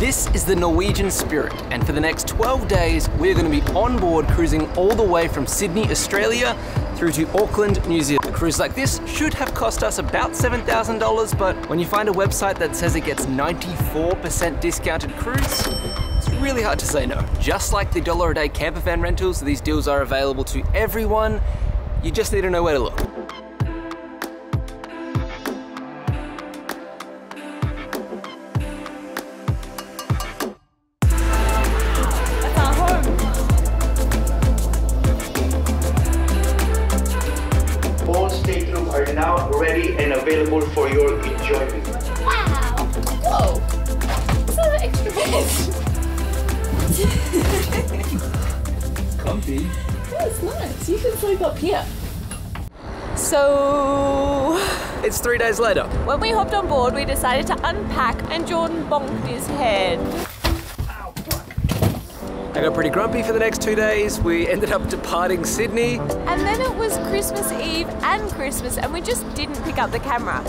This is the Norwegian Spirit, and for the next 12 days, we're going to be on board cruising all the way from Sydney, Australia, through to Auckland, New Zealand. A cruise like this should have cost us about $7,000, but when you find a website that says it gets 94% discounted cruise, it's really hard to say no. Just like the $1 a day camper van rentals, these deals are available to everyone. You just need to know where to look. Are now ready and available for your enjoyment. Wow! Whoa! It's an extra bed. Comfy. Yeah, it's nice. You can sleep up here. So... It's 3 days later. when we hopped on board, we decided to unpack and Jordan bonked his head. I got pretty grumpy for the next 2 days. We ended up departing Sydney. And then it was Christmas Eve and Christmas and we just didn't pick up the camera.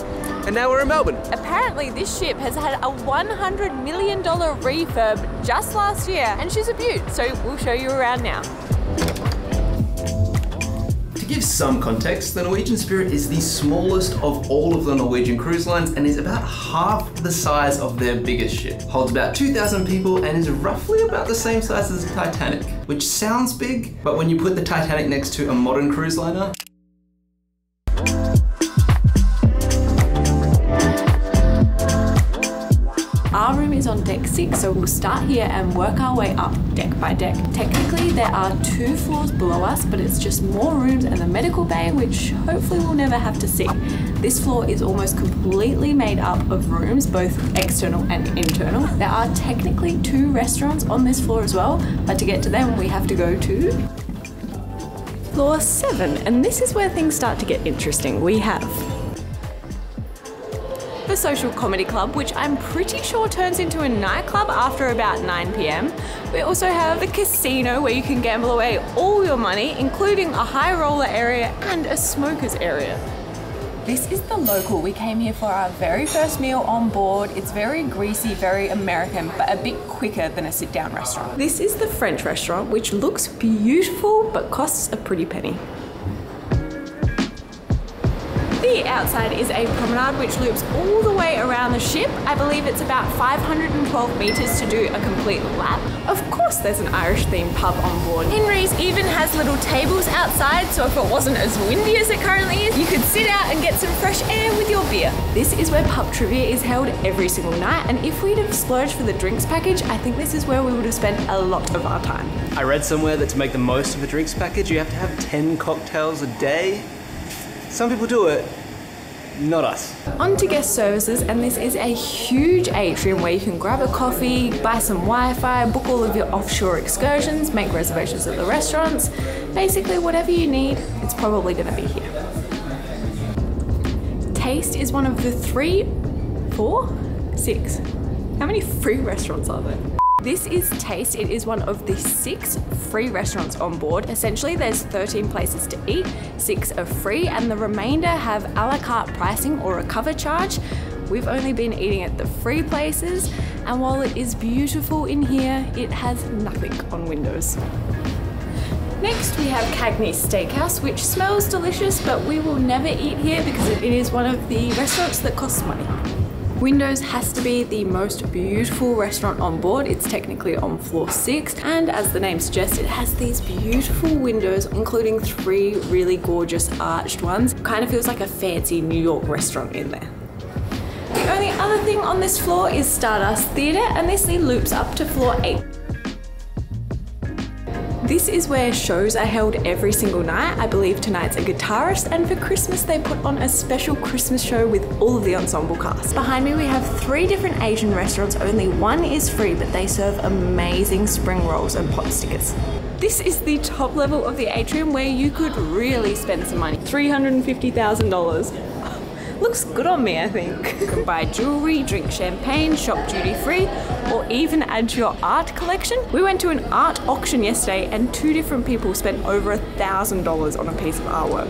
And now we're in Melbourne. Apparently this ship has had a $100 million refurb just last year and she's a beaut, so we'll show you around now. To give some context, the Norwegian Spirit is the smallest of all of the Norwegian cruise lines and is about half the size of their biggest ship. Holds about 2,000 people and is roughly about the same size as the Titanic, which sounds big, but when you put the Titanic next to a modern cruise liner, Our room is on deck 6, so we'll start here and work our way up deck by deck. Technically there are 2 floors below us, but it's just more rooms and the medical bay, which hopefully we'll never have to see. This floor is almost completely made up of rooms, both external and internal. There are technically 2 restaurants on this floor as well, but to get to them we have to go to floor 7, and this is where things start to get interesting. We have the Social Comedy Club, which I'm pretty sure turns into a nightclub after about 9 PM. We also have the casino where you can gamble away all your money, including a high roller area and a smokers area. This is the Local. We came here for our very first meal on board. It's very greasy, very American, but a bit quicker than a sit-down restaurant. This is the French restaurant, which looks beautiful, but costs a pretty penny. The outside is a promenade which loops all the way around the ship. I believe it's about 512 meters to do a complete lap. Of course there's an Irish themed pub on board. Henry's even has little tables outside, so if it wasn't as windy as it currently is, you could sit out and get some fresh air with your beer. This is where pub trivia is held every single night, and if we'd have splurged for the drinks package, I think this is where we would have spent a lot of our time. I read somewhere that to make the most of a drinks package, you have to have 10 cocktails a day. Some people do it, not us. On to guest services, and this is a huge atrium where you can grab a coffee, buy some Wi-Fi, book all of your offshore excursions, make reservations at the restaurants. Basically whatever you need, it's probably going to be here. Taste is one of the 3, 4, 6. How many free restaurants are there? This is Taste. It is one of the 6 free restaurants on board. Essentially, there's 13 places to eat, 6 are free, and the remainder have a la carte pricing or a cover charge. We've only been eating at the free places, and while it is beautiful in here, it has nothing on windows. Next, we have Cagney's Steakhouse, which smells delicious, but we will never eat here because it is one of the restaurants that costs money. Windows has to be the most beautiful restaurant on board. It's technically on floor 6, and as the name suggests, it has these beautiful windows, including 3 really gorgeous arched ones. Kind of feels like a fancy New York restaurant in there. The only other thing on this floor is Stardust Theatre, and this loops up to floor 8. This is where shows are held every single night. I believe tonight's a guitarist, and for Christmas they put on a special Christmas show with all of the ensemble cast. Behind me we have 3 different Asian restaurants. Only one is free, but they serve amazing spring rolls and pot stickers. This is the top level of the atrium where you could really spend some money. $350,000. Looks good on me, I think. You can buy jewelry, drink champagne, shop duty free, or even add to your art collection. We went to an art auction yesterday and 2 different people spent over $1,000 on a piece of artwork.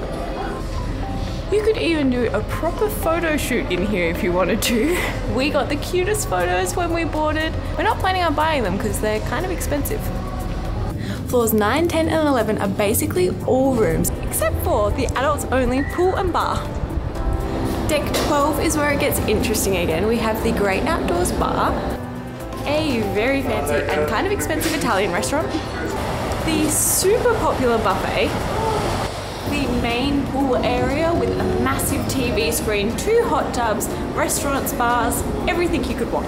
You could even do a proper photo shoot in here if you wanted to. We got the cutest photos when we boarded. We're not planning on buying them because they're kind of expensive. Floors 9, 10 and 11 are basically all rooms except for the adults only pool and bar. Deck 12 is where it gets interesting again. We have the great outdoors bar, a very fancy and kind of expensive Italian restaurant, the super popular buffet, the main pool area with a massive TV screen, 2 hot tubs, restaurants, bars, everything you could want.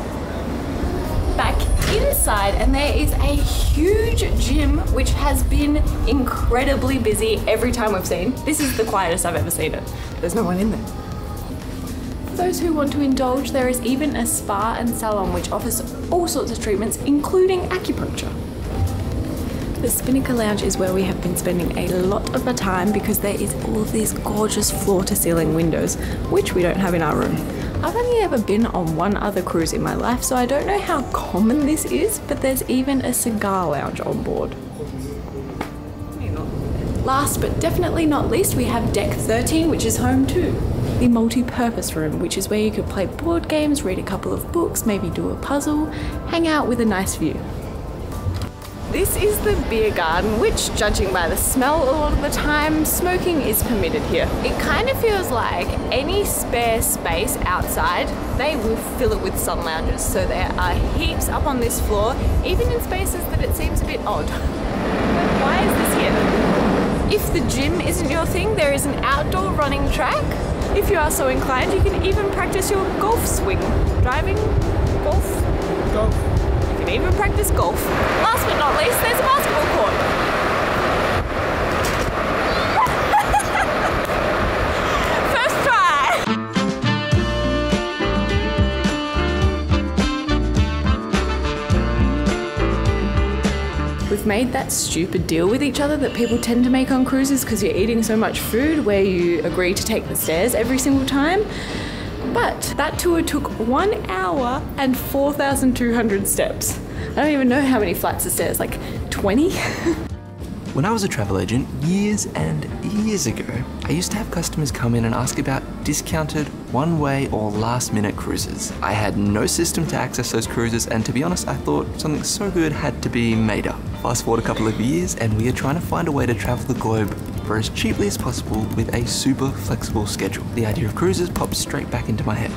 Back inside, and there is a huge gym which has been incredibly busy every time we've seen. This is the quietest I've ever seen it. There's no one in there. For those who want to indulge, there is even a spa and salon which offers all sorts of treatments, including acupuncture. The Spinnaker Lounge is where we have been spending a lot of our time because there is all of these gorgeous floor-to-ceiling windows, which we don't have in our room. I've only ever been on one other cruise in my life, so I don't know how common this is, but there's even a cigar lounge on board. Last but definitely not least, we have Deck 13, which is home to the multi-purpose room, which is where you could play board games, read a couple of books, maybe do a puzzle, hang out with a nice view. This is the beer garden, which, judging by the smell a lot of the time, smoking is permitted here. It kind of feels like any spare space outside, they will fill it with sun lounges. So there are heaps up on this floor, even in spaces that it seems a bit odd. But why is this here? If the gym isn't your thing, there is an outdoor running track. If you are so inclined, you can even practice your golf swing. Driving? Golf? Golf. Even practice golf. Last but not least, there's a basketball court. First try. We've made that stupid deal with each other that people tend to make on cruises because you're eating so much food, where you agree to take the stairs every single time. But that tour took 1 hour and 4,200 steps. I don't even know how many flights of stairs, like 20? When I was a travel agent years and years ago, I used to have customers come in and ask about discounted one-way or last-minute cruises. I had no system to access those cruises, and to be honest, I thought something so good had to be made up. Fast forward a couple of years and we are trying to find a way to travel the globe for as cheaply as possible with a super flexible schedule. The idea of cruises popped straight back into my head.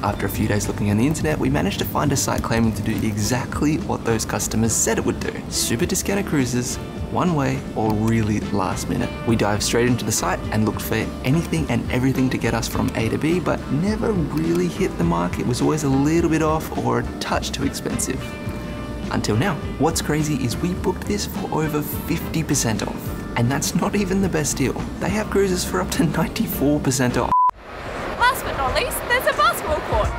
After a few days looking on the internet, we managed to find a site claiming to do exactly what those customers said it would do. Super discounted cruises, one way or really last minute. We dived straight into the site and looked for anything and everything to get us from A to B, but never really hit the mark. It was always a little bit off or a touch too expensive. Until now. What's crazy is we booked this for over 50% off. And that's not even the best deal. They have cruises for up to 94% off. Last but not least, there's a basketball court.